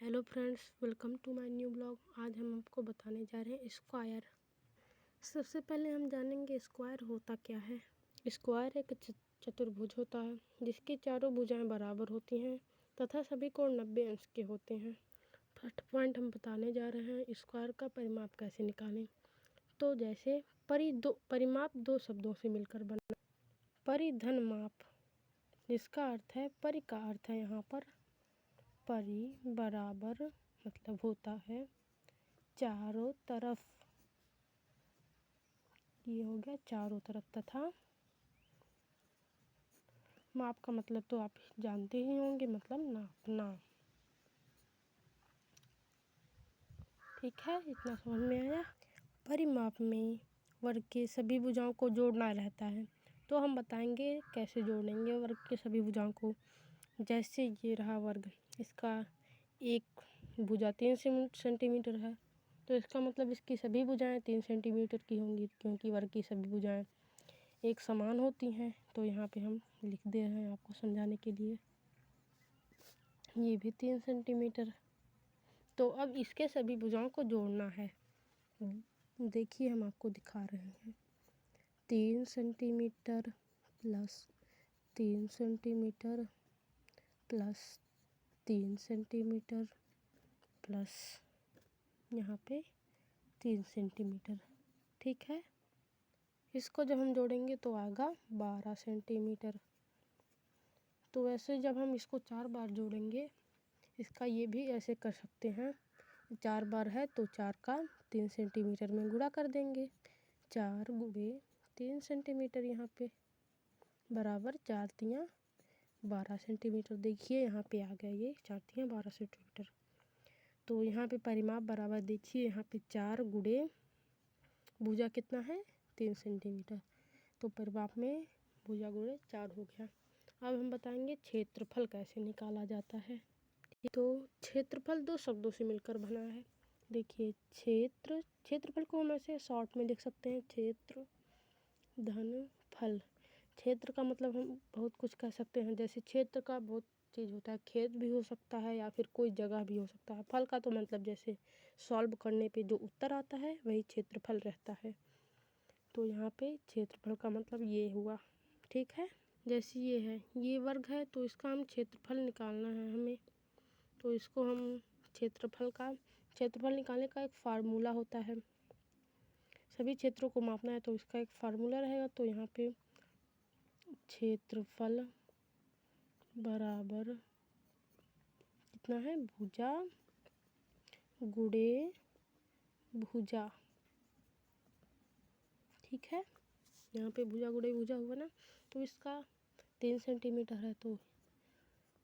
Hello friends, welcome to my new blog. आज हम आपको बताने जा रहे हैं स्क्वायर। सबसे पहले हम जानेंगे स्क्वायर होता क्या है। स्क्वायर एक चतुर्भुज होता है जिसकी चारों भुजाएं बराबर होती हैं तथा सभी कोण 90 अंश के होते हैं। फर्स्ट पॉइंट हम बताने जा रहे हैं स्क्वायर का परिमाप कैसे निकालें। तो जैसे परिमाप दो शब्दों से मिलकर बना। परिधन माप, जिसका अर्थ है परि का अर्थ है यहाँ पर परि बराबर मतलब होता है चारों तरफ, ये हो गया चारों तरफ, तथा माप का मतलब तो आप जानते ही होंगे, मतलब नापना। ठीक है, इतना समझ में आया। परिमाप में वर्ग के सभी भुजाओं को जोड़ना रहता है, तो हम बताएंगे कैसे जोड़ेंगे वर्ग के सभी भुजाओं को। जैसे ये रहा वर्ग, इसका एक भुजा 3 सेंटीमीटर है, तो इसका मतलब इसकी सभी भुजाएं 3 सेंटीमीटर की होंगी, क्योंकि वर्ग की सभी भुजाएं एक समान होती हैं। तो यहाँ पे हम लिख दे रहे हैं आपको समझाने के लिए, ये भी 3 सेंटीमीटर। तो अब इसके सभी भुजाओं को जोड़ना है। देखिए हम आपको दिखा रहे हैं, 3 centimetre plus 3 centimetre plus 3 centimetre plus यहाँ पे 3 सेंटीमीटर। ठीक है, इसको जब हम जोड़ेंगे तो आएगा 12 सेंटीमीटर। तो वैसे जब हम इसको 4 बार जोड़ेंगे, इसका ये भी ऐसे कर सकते हैं, 4 बार है तो 4 का 3 सेंटीमीटर में गुणा कर देंगे। 4 गुणे 3 सेंटीमीटर यहाँ पे बराबर 4 तियाँ 12 सेंटीमीटर। देखिए यहाँ पे आ गया ये 4 तियाँ 12 सेंटीमीटर। तो यहाँ पे परिमाप बराबर देखिए, यहाँ पे 4 गुणे भुजा कितना है 3 सेंटीमीटर, तो परिमाप में भुजा गुणे 4 हो गया। अब हम बताएंगे क्षेत्रफल कैसे निकाला जाता है। तो क्षेत्रफल दो शब्दों से मिलकर बना है। देखिए क्षेत्रफल को हम ऐसे शॉर्ट में लिख सकते हैं, क्षेत्र धन फल। क्षेत्र का मतलब हम बहुत कुछ कह सकते हैं, जैसे क्षेत्र का बहुत चीज़ होता है, खेत भी हो सकता है या फिर कोई जगह भी हो सकता है। फल का तो मतलब जैसे सॉल्व करने पे जो उत्तर आता है वही क्षेत्रफल रहता है। तो यहाँ पे क्षेत्रफल का मतलब ये हुआ। ठीक है, जैसे ये है, ये वर्ग है तो इसका हम क्षेत्रफल निकालना है हमें। तो इसको हम क्षेत्रफल निकालने का एक फार्मूला होता है। सभी क्षेत्रों को मापना है तो इसका एक फार्मूला रहेगा। तो यहाँ पे क्षेत्रफल बराबर कितना है, भुजा गुणे भुजा। ठीक है, यहाँ पे भुजा गुणे भुजा हुआ ना। तो इसका 3 सेंटीमीटर है तो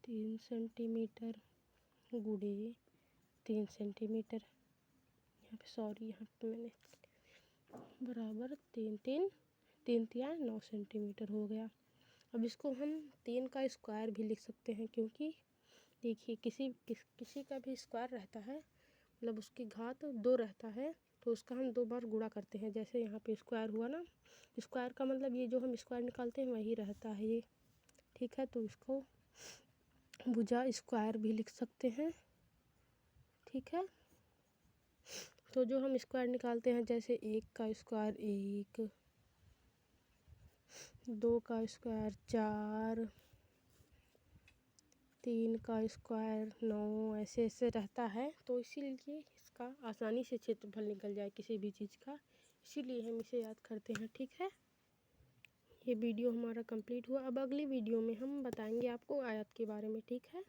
3 सेंटीमीटर गुणे 3 सेंटीमीटर, यहाँ पे मैंने बराबर 3 तिया 9 सेंटीमीटर हो गया। अब इसको हम 3 का स्क्वायर भी लिख सकते हैं, क्योंकि देखिए किसी का भी स्क्वायर रहता है, मतलब उसकी घात 2 रहता है, तो उसका हम 2 बार गुणा करते हैं। जैसे यहाँ पे स्क्वायर हुआ ना, स्क्वायर का मतलब ये जो हम स्क्वायर निकालते हैं वही रहता है ये। ठीक है, तो इसको भुजा स्क्वायर भी लिख सकते हैं। ठीक है, तो जो हम स्क्वायर निकालते हैं, जैसे 1 का स्क्वायर 1, 2 का स्क्वायर 4, 3 का स्क्वायर 9, ऐसे ऐसे रहता है। तो इसीलिए इसका आसानी से क्षेत्रफल निकल जाए किसी भी चीज़ का, इसीलिए हम इसे याद करते हैं। ठीक है, ये वीडियो हमारा कंप्लीट हुआ। अब अगली वीडियो में हम बताएंगे आपको आयत के बारे में। ठीक है।